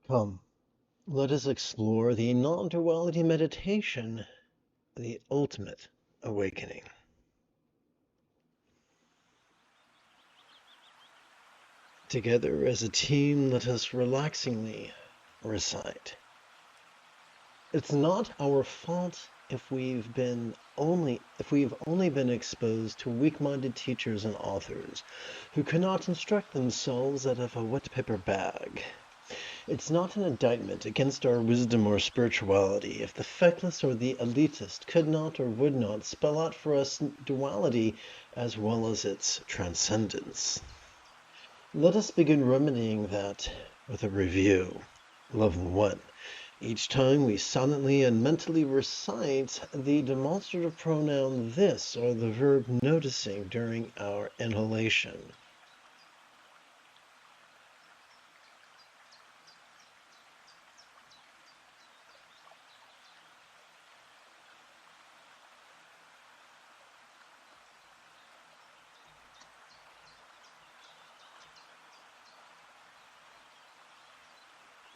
Come, let us explore the non-duality meditation, the ultimate awakening. Together as a team, let us relaxingly recite. It's not our fault if we've only been exposed to weak-minded teachers and authors who cannot instruct themselves out of a wet paper bag. It's not an indictment against our wisdom or spirituality if the feckless or the elitist could not or would not spell out for us duality as well as its transcendence. Let us begin remedying that with a review. Level 1. Each time we silently and mentally recite the demonstrative pronoun this or the verb noticing during our inhalation.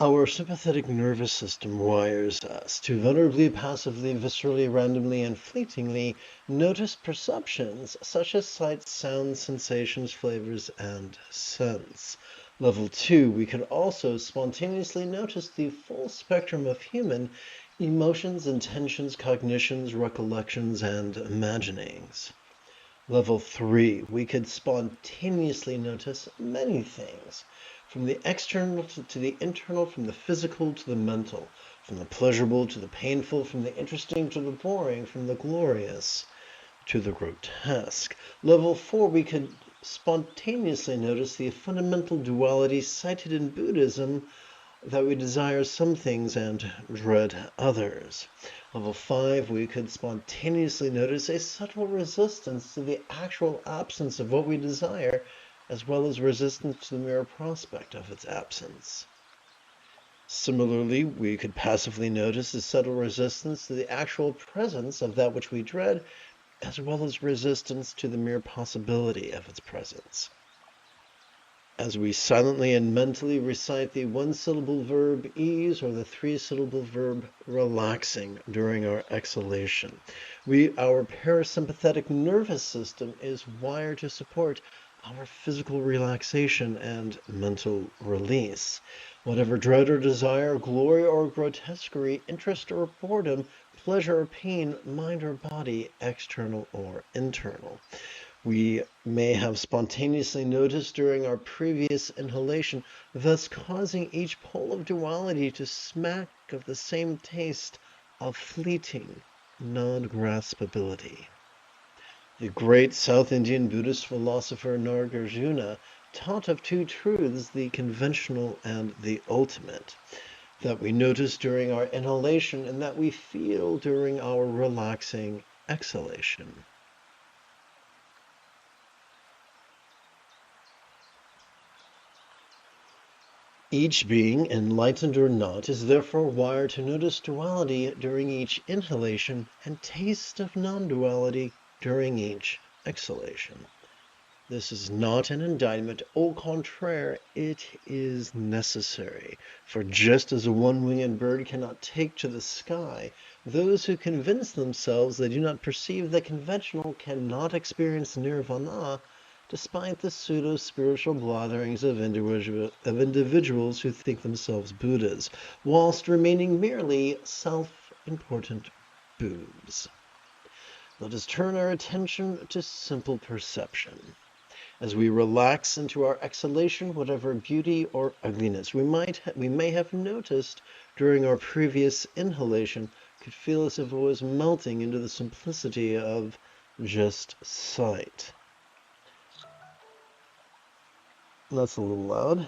Our sympathetic nervous system wires us to vulnerably, passively, viscerally, randomly, and fleetingly notice perceptions such as sights, sounds, sensations, flavors, and scents. Level 2, we can also spontaneously notice the full spectrum of human emotions, intentions, cognitions, recollections, and imaginings. Level 3, we could spontaneously notice many things, from the external to the internal, from the physical to the mental, from the pleasurable to the painful, from the interesting to the boring, from the glorious to the grotesque. Level 4, we could spontaneously notice the fundamental duality cited in Buddhism, that we desire some things and dread others. Level 5, we could spontaneously notice a subtle resistance to the actual absence of what we desire, as well as resistance to the mere prospect of its absence. Similarly, we could passively notice a subtle resistance to the actual presence of that which we dread, as well as resistance to the mere possibility of its presence. As we silently and mentally recite the one-syllable verb ease or the three-syllable verb relaxing during our exhalation, our parasympathetic nervous system is wired to support our physical relaxation and mental release. Whatever dread or desire, glory or grotesquerie, interest or boredom, pleasure or pain, mind or body, external or internal, we may have spontaneously noticed during our previous inhalation, thus causing each pole of duality to smack of the same taste of fleeting non-graspability. The great South Indian Buddhist philosopher Nagarjuna taught of two truths, the conventional and the ultimate, that we notice during our inhalation and that we feel during our relaxing exhalation. Each being, enlightened or not, is therefore wired to notice duality during each inhalation and taste of non-duality during each exhalation. This is not an indictment. Au contraire, it is necessary. For just as a one-winged bird cannot take to the sky, those who convince themselves they do not perceive the conventional cannot experience nirvana, despite the pseudo-spiritual blatherings of individuals who think themselves Buddhas, whilst remaining merely self-important boobs. Let us turn our attention to simple perception. As we relax into our exhalation, whatever beauty or ugliness we may have noticed during our previous inhalation could feel as if it was melting into the simplicity of just sight. That's a little loud.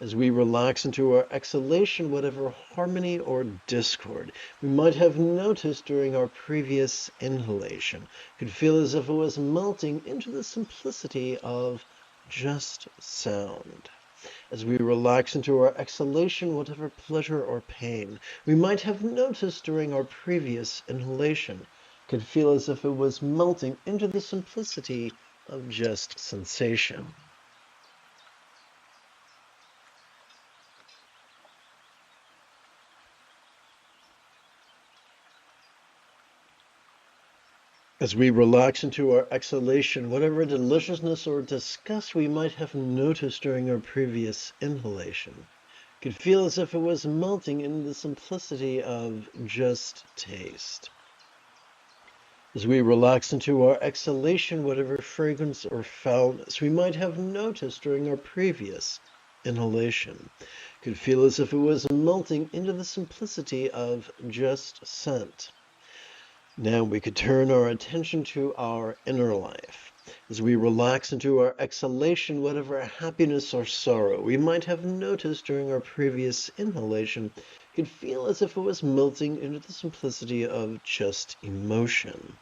As we relax into our exhalation, whatever harmony or discord we might have noticed during our previous inhalation could feel as if it was melting into the simplicity of just sound. As we relax into our exhalation, whatever pleasure or pain we might have noticed during our previous inhalation could feel as if it was melting into the simplicity of just sensation. As we relax into our exhalation, whatever deliciousness or disgust we might have noticed during our previous inhalation could feel as if it was melting into the simplicity of just taste. As we relax into our exhalation, whatever fragrance or foulness we might have noticed during our previous inhalation could feel as if it was melting into the simplicity of just scent. Now we could turn our attention to our inner life. As we relax into our exhalation, whatever happiness or sorrow we might have noticed during our previous inhalation could feel as if it was melting into the simplicity of just emotion.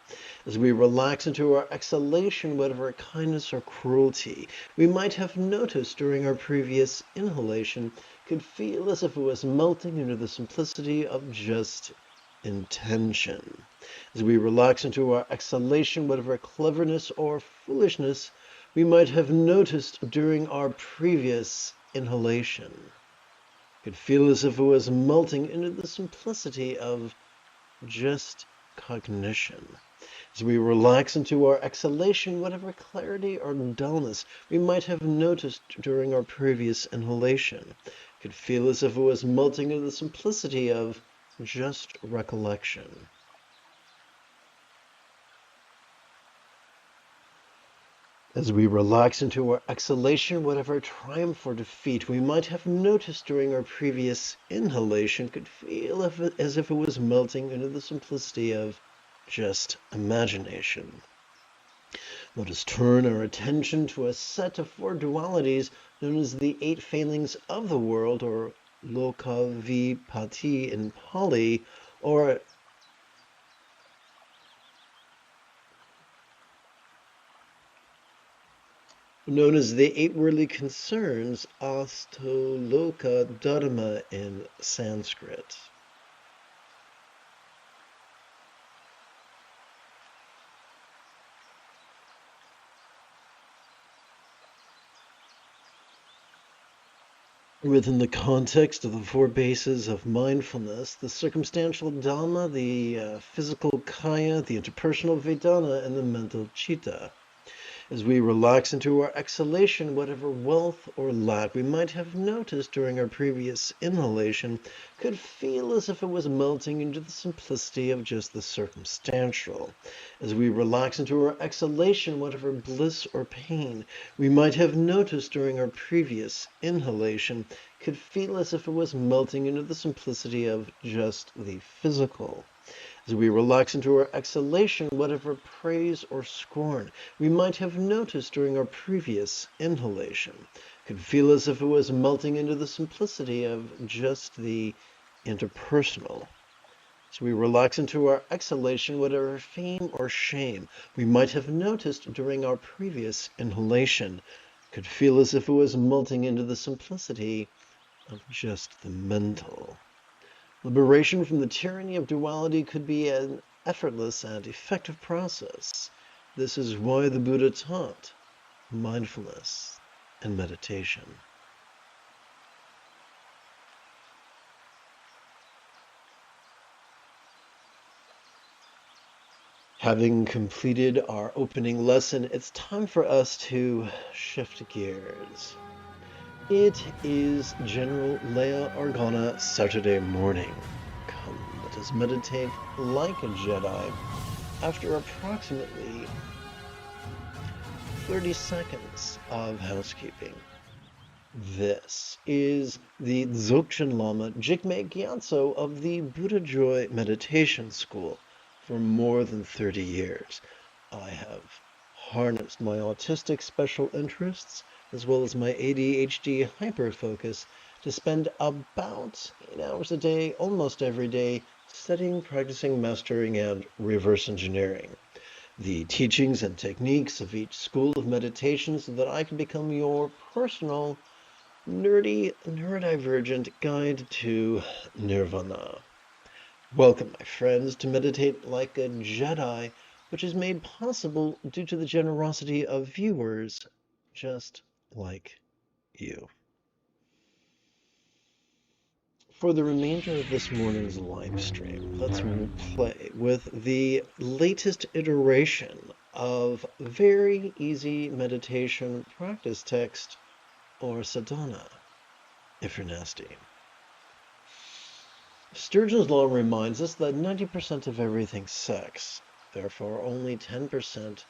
As we relax into our exhalation, whatever kindness or cruelty we might have noticed during our previous inhalation could feel as if it was melting into the simplicity of just intention. As we relax into our exhalation, whatever cleverness or foolishness we might have noticed during our previous inhalation could feel as if it was melting into the simplicity of just cognition. As we relax into our exhalation, whatever clarity or dullness we might have noticed during our previous inhalation could feel as if it was melting into the simplicity of just recollection. As we relax into our exhalation, whatever triumph or defeat we might have noticed during our previous inhalation could feel as if it was melting into the simplicity of just imagination. Let us turn our attention to a set of 4 dualities known as the 8 failings of the world, or Lokavipati in Pali, or known as the 8 worldly concerns, Astoloka Dharma in Sanskrit. Within the context of the 4 bases of mindfulness, the circumstantial Dhamma, the physical Kaya, the interpersonal Vedana, and the mental Chitta. As we relax into our exhalation, whatever wealth or lack we might have noticed during our previous inhalation could feel as if it was melting into the simplicity of just the circumstantial. As we relax into our exhalation, whatever bliss or pain we might have noticed during our previous inhalation could feel as if it was melting into the simplicity of just the physical. As we relax into our exhalation, whatever praise or scorn we might have noticed during our previous inhalation could feel as if it was melting into the simplicity of just the interpersonal. As we relax into our exhalation, whatever fame or shame we might have noticed during our previous inhalation could feel as if it was melting into the simplicity of just the mental. Liberation from the tyranny of duality could be an effortless and effective process. This is why the Buddha taught mindfulness and meditation. Having completed our opening lesson, it's time for us to shift gears. It is General Leia Organa Saturday morning. Come, let us meditate like a Jedi after approximately 30 seconds of housekeeping. This is the Dzogchen Lama Jigme Gyatso of the Buddha Joy Meditation School. For more than 30 years, I have harnessed my autistic special interests as well as my ADHD hyperfocus to spend about 8 hours a day, almost every day, studying, practicing, mastering, and reverse engineering the teachings and techniques of each school of meditation so that I can become your personal, nerdy, neurodivergent guide to nirvana. Welcome, my friends, to Meditate Like a Jedi, which is made possible due to the generosity of viewers just like you. For the remainder of this morning's live stream, let's play with the latest iteration of very easy meditation practice text, or sadhana, if you're nasty. Sturgeon's law reminds us that 90% of everything's sex, therefore only 10%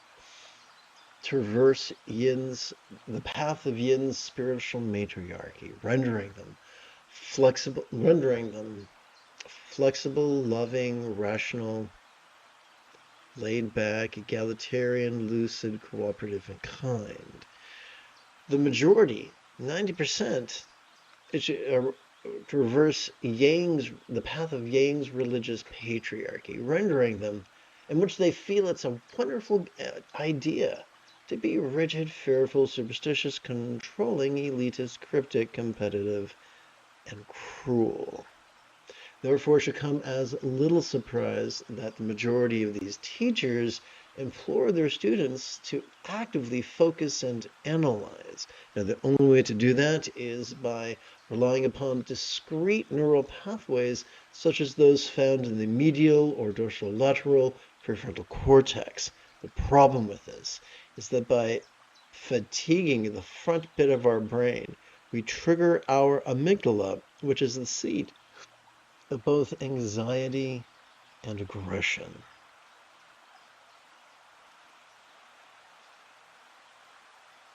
traverse the path of yin's spiritual matriarchy, rendering them flexible, loving, rational, laid back, egalitarian, lucid, cooperative, and kind. The majority, 90%, traverse the path of Yang's religious patriarchy, rendering them, in which they feel it's a wonderful idea to be rigid, fearful, superstitious, controlling, elitist, cryptic, competitive, and cruel. Therefore, it should come as little surprise that the majority of these teachers implore their students to actively focus and analyze. Now, the only way to do that is by relying upon discrete neural pathways, such as those found in the medial or dorsolateral prefrontal cortex. The problem with this is that by fatiguing the front bit of our brain, we trigger our amygdala, which is the seat of both anxiety and aggression.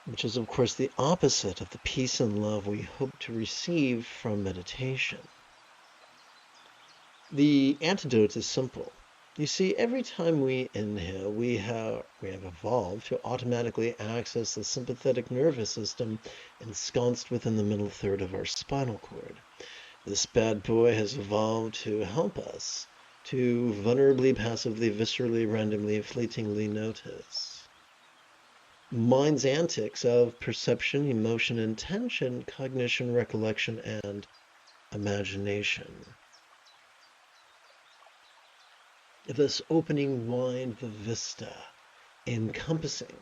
Which is, of course, the opposite of the peace and love we hope to receive from meditation. The antidote is simple. You see, every time we inhale, we have evolved to automatically access the sympathetic nervous system ensconced within the middle third of our spinal cord. This bad boy has evolved to help us to vulnerably, passively, viscerally, randomly, fleetingly notice mind's antics of perception, emotion, intention, cognition, recollection, and imagination. Thus opening wide the vista, encompassing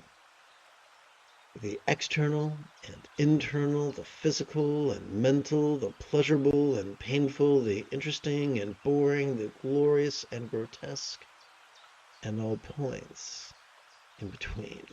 the external and internal, the physical and mental, the pleasurable and painful, the interesting and boring, the glorious and grotesque, and all points in between.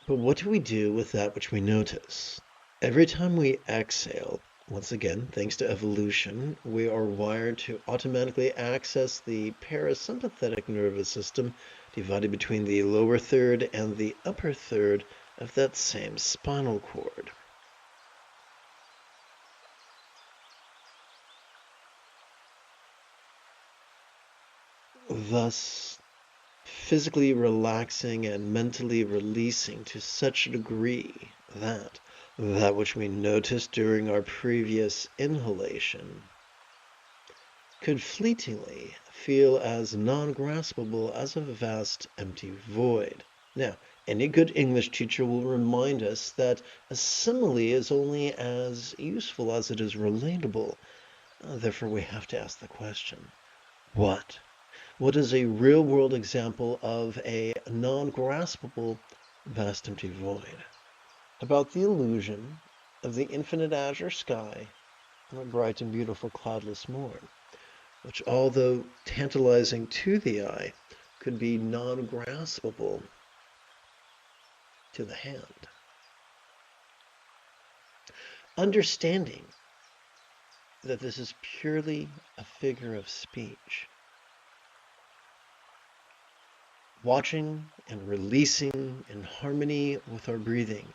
But what do we do with that which we notice? Every time we exhale, once again, thanks to evolution, we are wired to automatically access the parasympathetic nervous system divided between the lower third and the upper third of that same spinal cord. Thus, physically relaxing and mentally releasing to such a degree that which we noticed during our previous inhalation could fleetingly feel as non-graspable as a vast empty void. Now, any good English teacher will remind us that a simile is only as useful as it is relatable. Therefore, we have to ask the question, what? What is a real-world example of a non-graspable vast empty void? About the illusion of the infinite azure sky on a bright and beautiful cloudless morn, which, although tantalizing to the eye, could be non-graspable to the hand. Understanding that this is purely a figure of speech. Watching and releasing in harmony with our breathing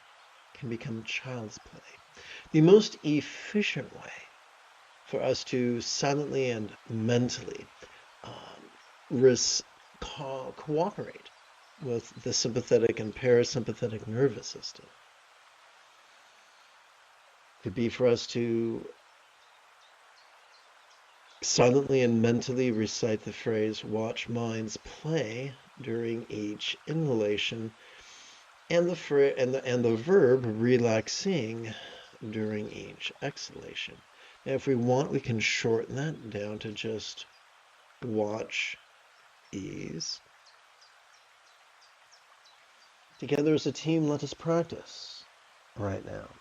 can become child's play. The most efficient way for us to silently and mentally cooperate with the sympathetic and parasympathetic nervous system could be for us to silently and mentally recite the phrase, watch minds play, during each inhalation, and the verb relaxing during each exhalation. Now, if we want, we can shorten that down to just watch ease. Together as a team, let us practice right now.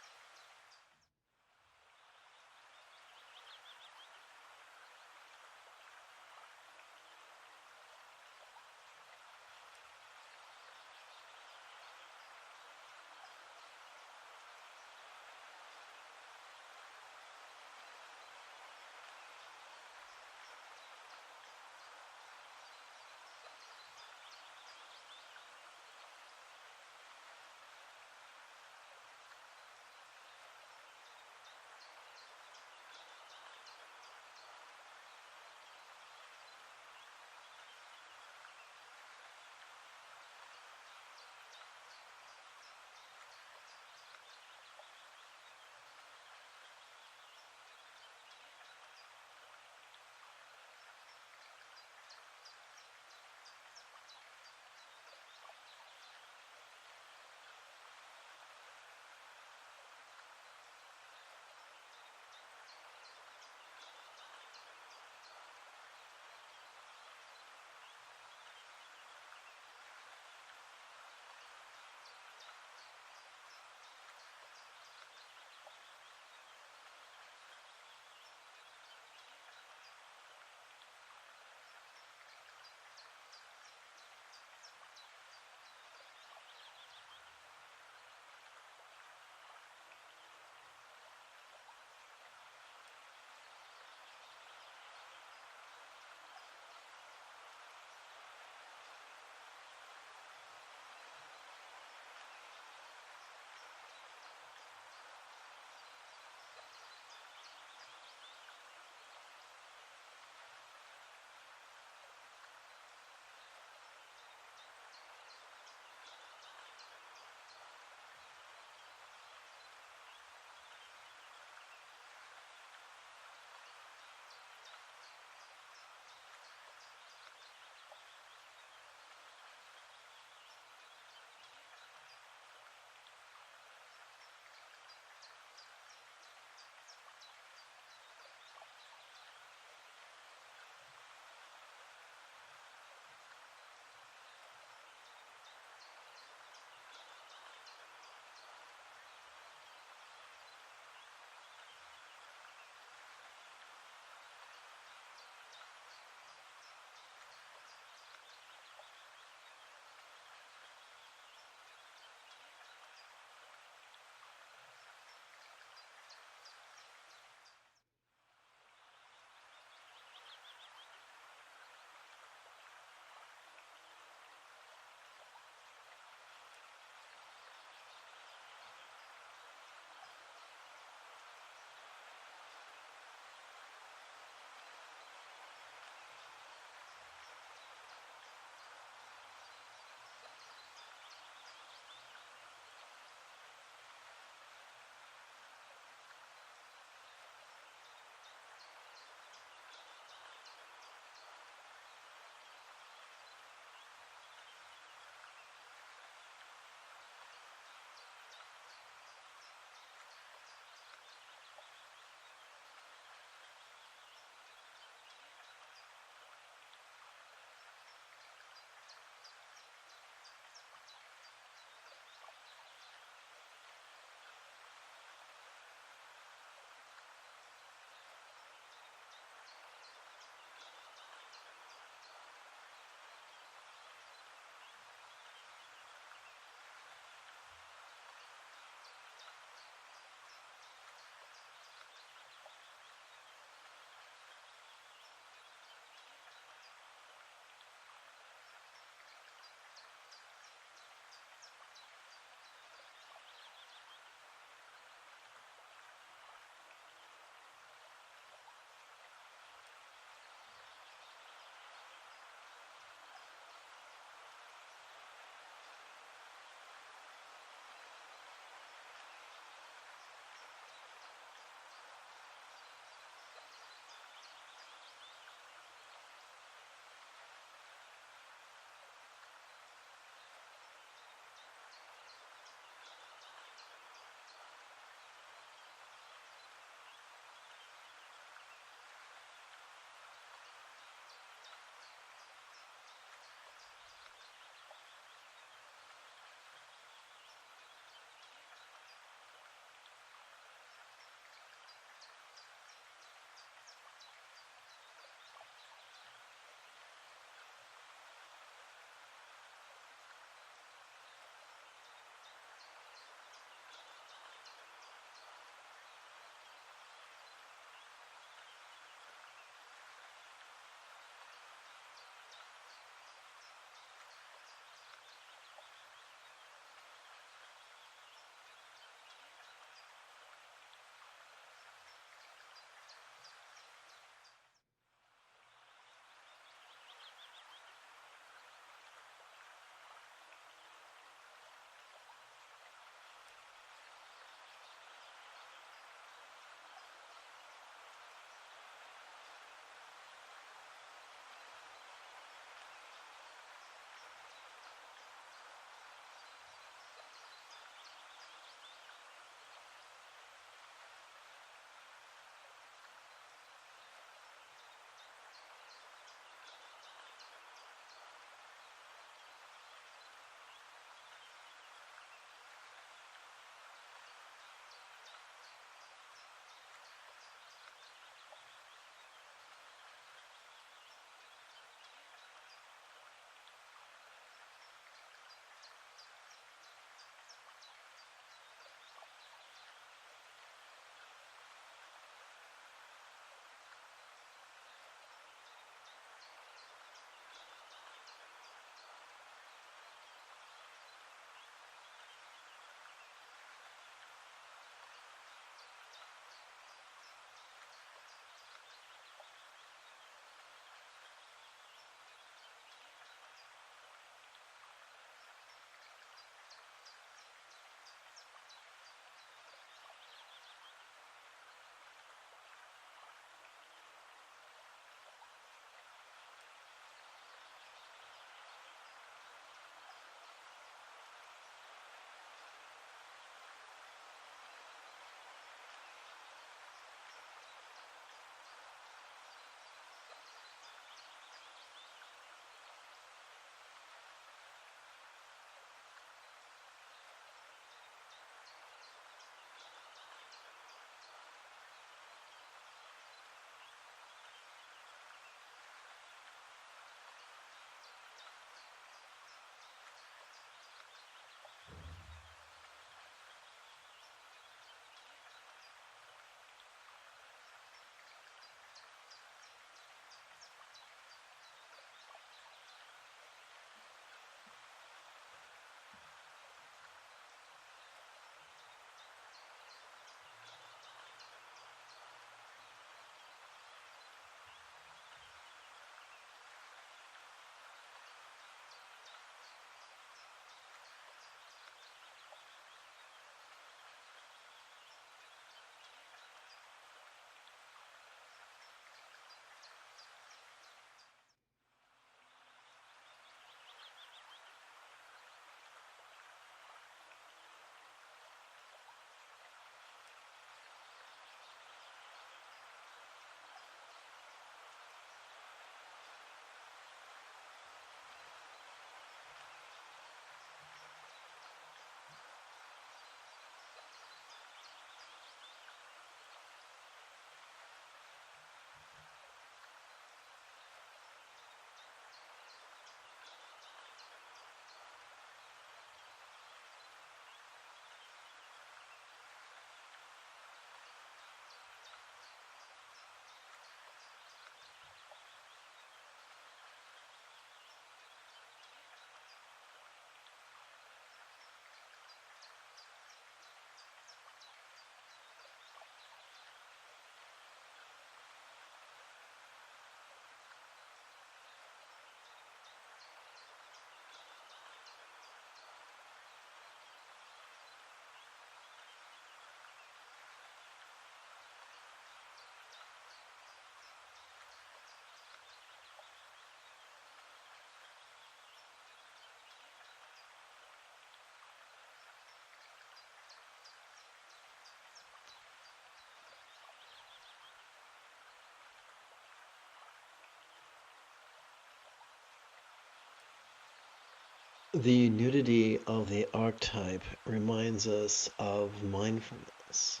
The nudity of the archetype reminds us of mindfulness.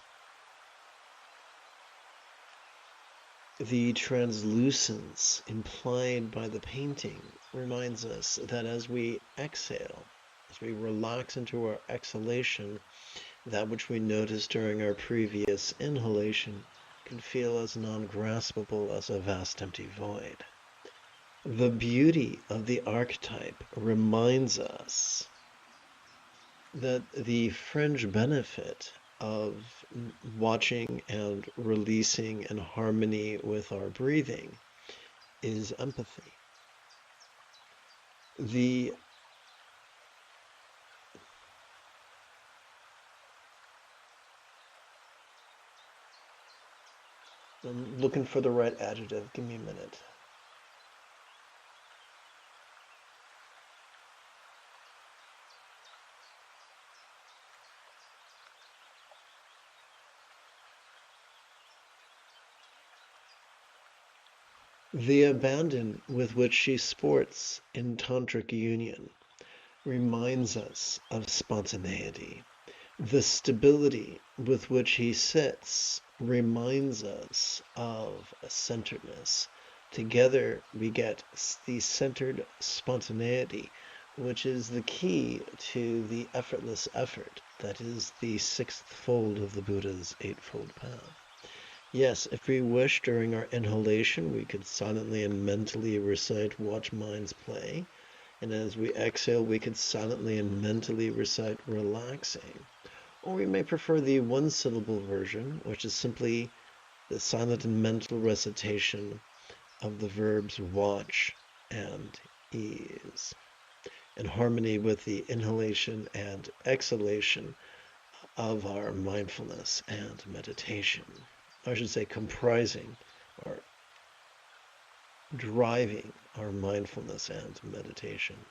The translucence implied by the painting reminds us that as we exhale, as we relax into our exhalation, that which we noticed during our previous inhalation can feel as non-graspable as a vast empty void. The beauty of the archetype reminds us that the fringe benefit of watching and releasing in harmony with our breathing is empathy. I'm looking for the right adjective. Give me a minute. The abandon with which she sports in tantric union reminds us of spontaneity. The stability with which he sits reminds us of centeredness. Together we get the centered spontaneity, which is the key to the effortless effort that is the sixth fold of the Buddha's eightfold path. Yes, if we wish, during our inhalation, we could silently and mentally recite "Watch Minds Play." And as we exhale, we could silently and mentally recite "Relaxing." Or we may prefer the one-syllable version, which is simply the silent and mental recitation of the verbs watch and ease, in harmony with the inhalation and exhalation of our mindfulness and meditation. I should say comprising or driving our mindfulness and meditation.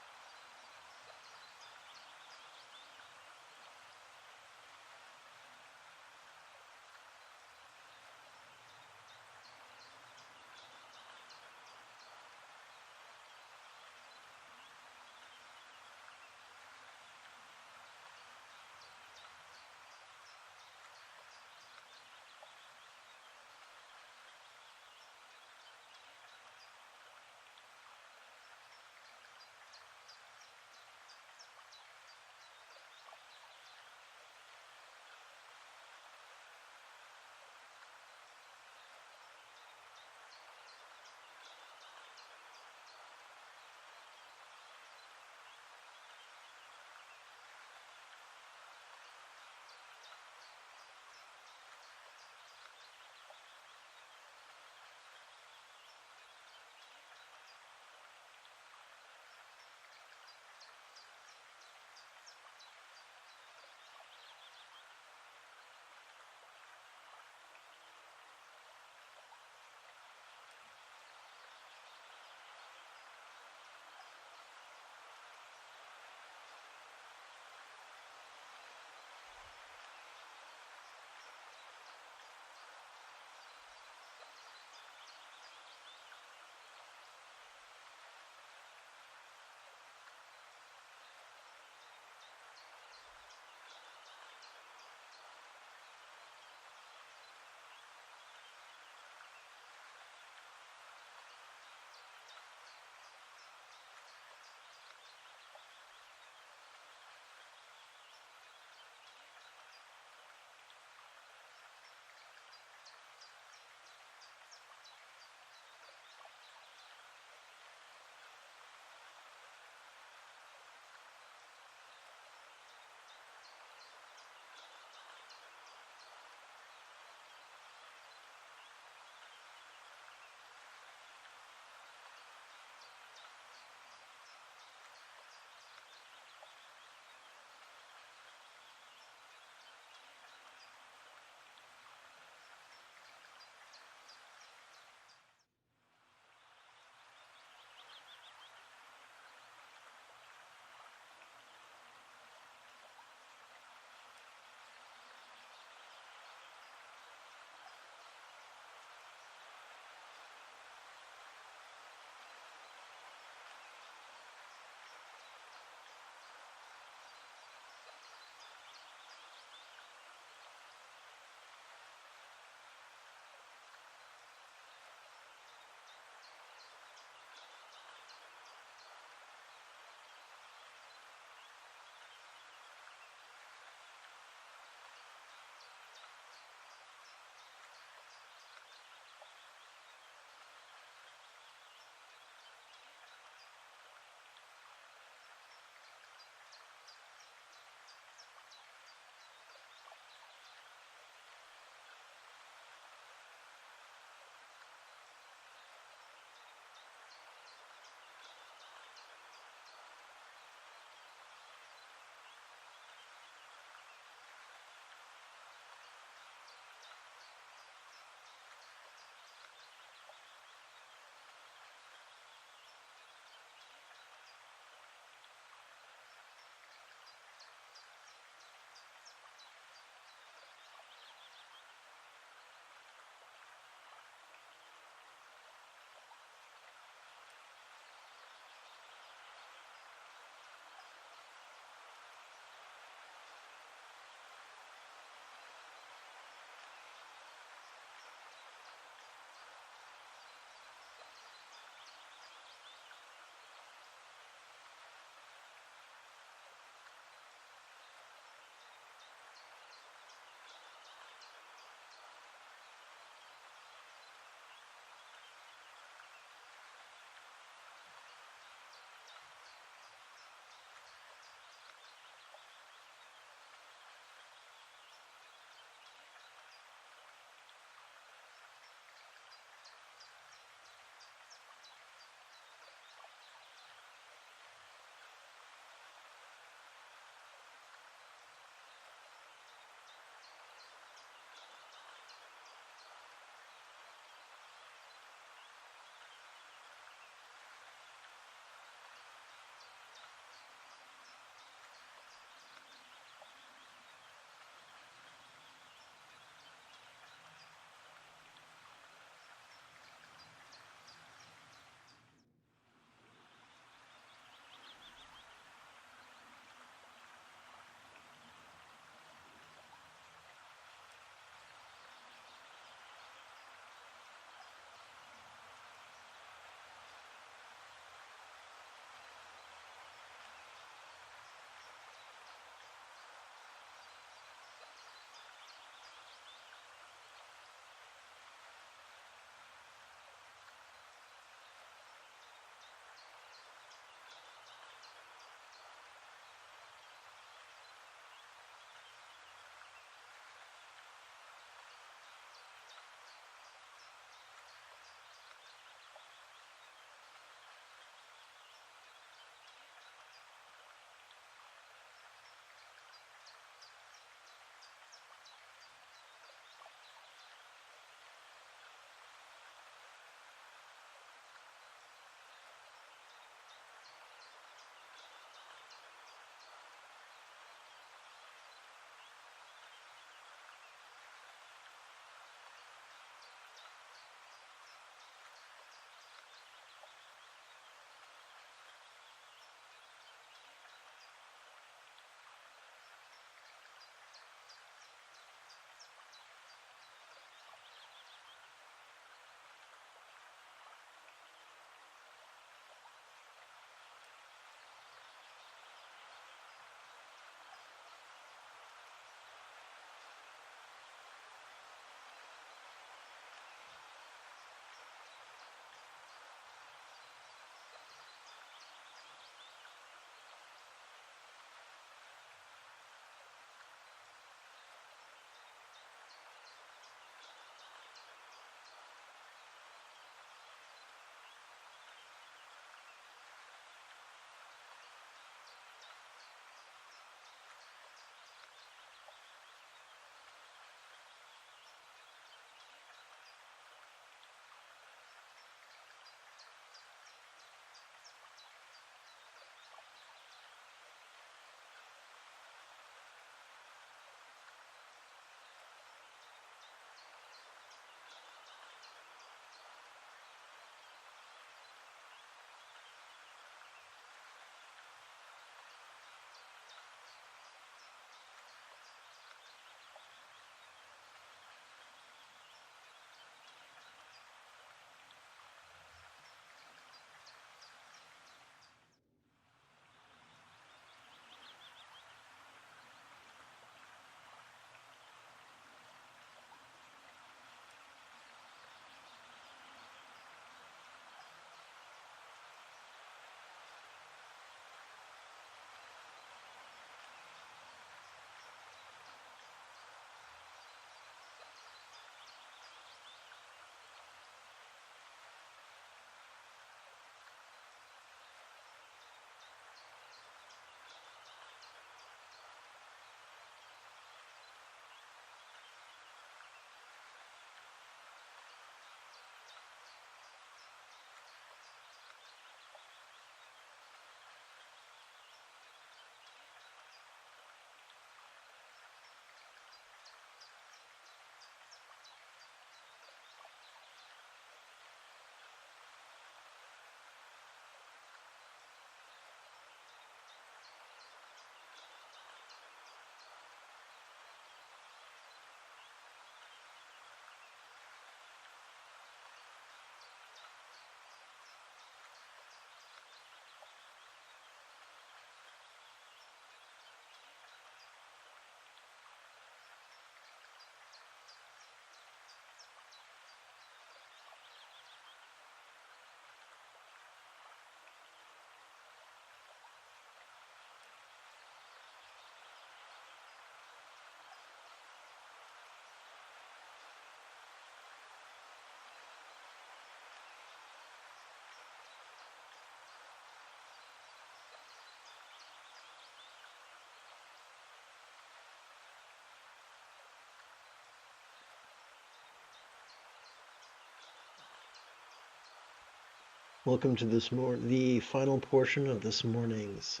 Welcome to the final portion of this morning's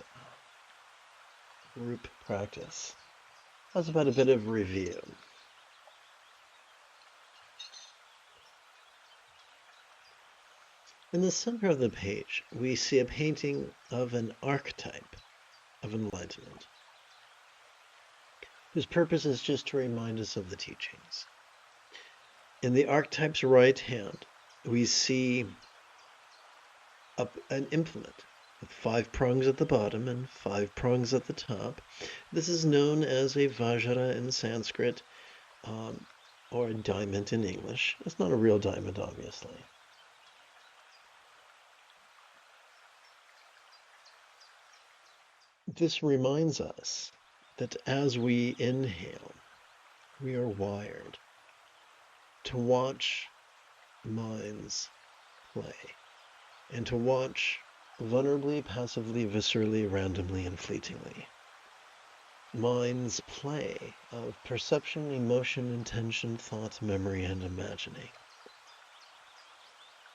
group practice. That's about a bit of review. In the center of the page, we see a painting of an archetype of enlightenment, whose purpose is just to remind us of the teachings. In the archetype's right hand, we see an implement with 5 prongs at the bottom and 5 prongs at the top. This is known as a vajra in Sanskrit, or a diamond in English. It's not a real diamond, obviously. This reminds us that as we inhale, we are wired to watch minds play, and to watch vulnerably, passively, viscerally, randomly, and fleetingly. Minds play of perception, emotion, intention, thought, memory, and imagining.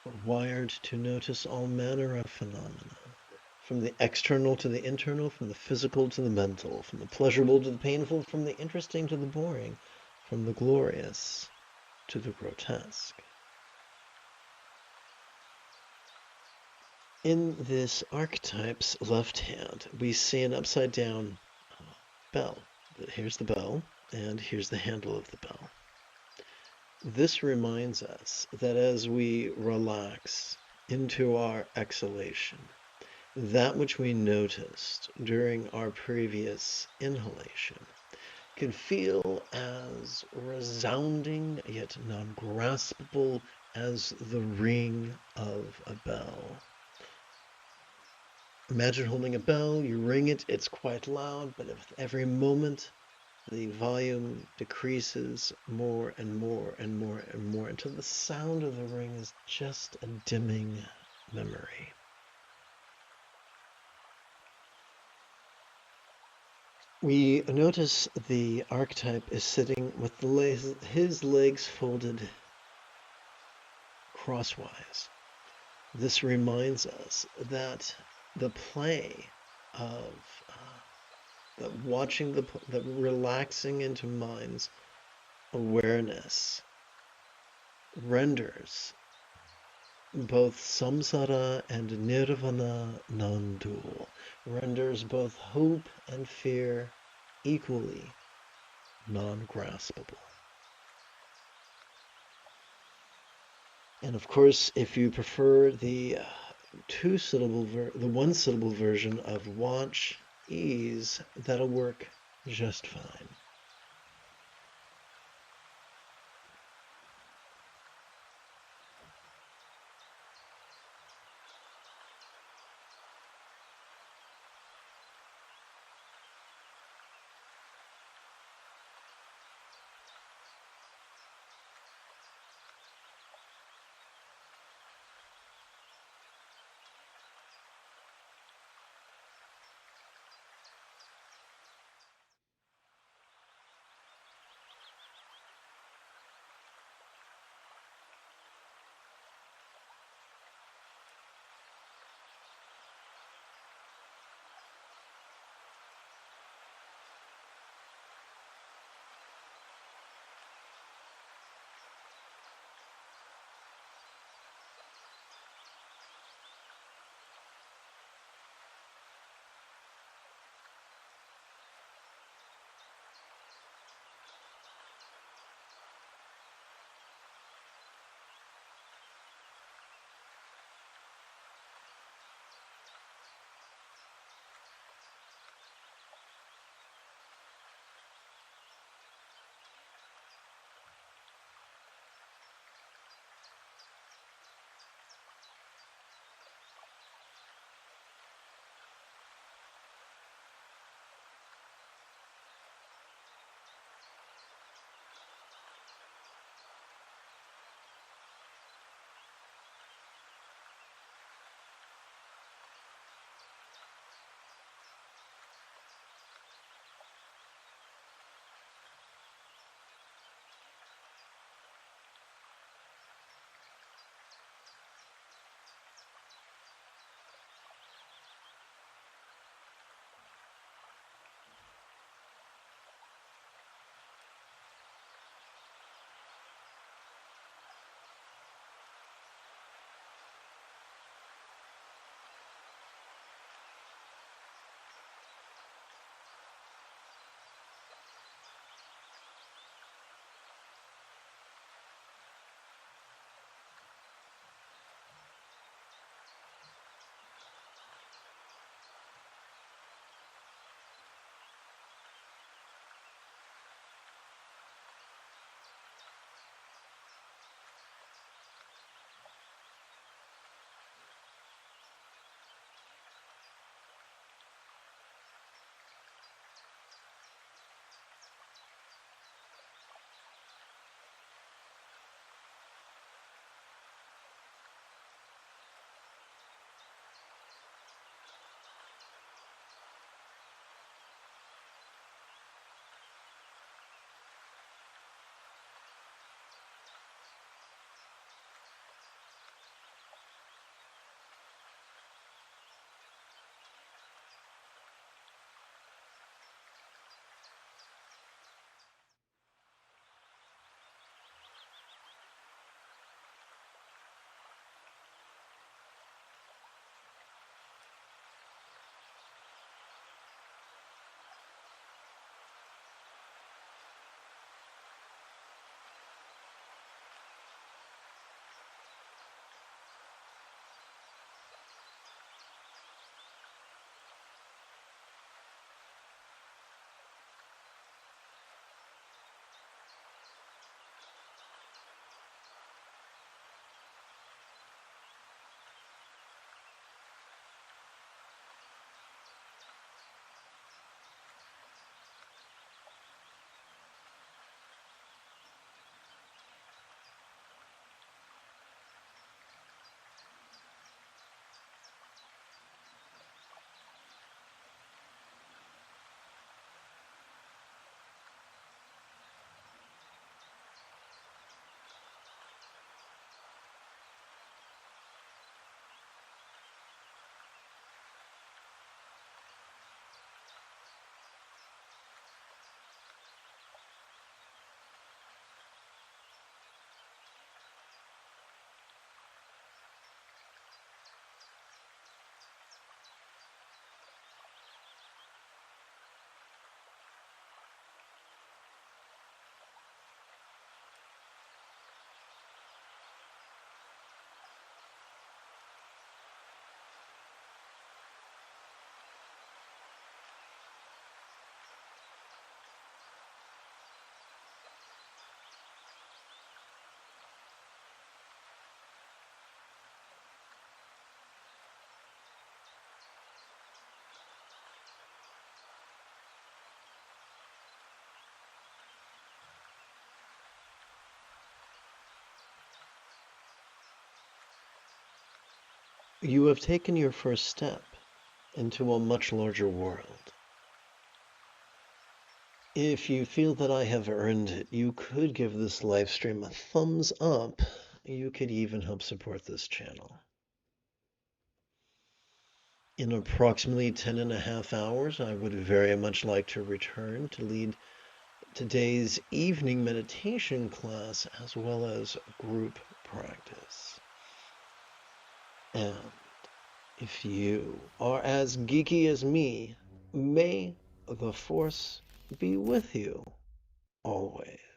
We're wired to notice all manner of phenomena, from the external to the internal, from the physical to the mental, from the pleasurable to the painful, from the interesting to the boring, from the glorious to the grotesque. In this archetype's left hand, we see an upside down bell. Here's the bell, and here's the handle of the bell. This reminds us that as we relax into our exhalation, that which we noticed during our previous inhalation can feel as resounding yet non-graspable as the ring of a bell. Imagine holding a bell, you ring it, it's quite loud, but with every moment the volume decreases more and more and more and more until the sound of the ring is just a dimming memory. We notice the archetype is sitting with his legs folded crosswise. This reminds us that the play of the relaxing into mind's awareness renders both samsara and nirvana non-dual, renders both hope and fear equally non-graspable. And of course, if you prefer the one-syllable version of watch, ease, that'll work just fine. You have taken your first step into a much larger world. If you feel that I have earned it, you could give this live stream a thumbs up. You could even help support this channel. In approximately 10.5 hours, I would very much like to return to lead today's evening meditation class as well as group practice. And if you are as geeky as me, may the Force be with you always.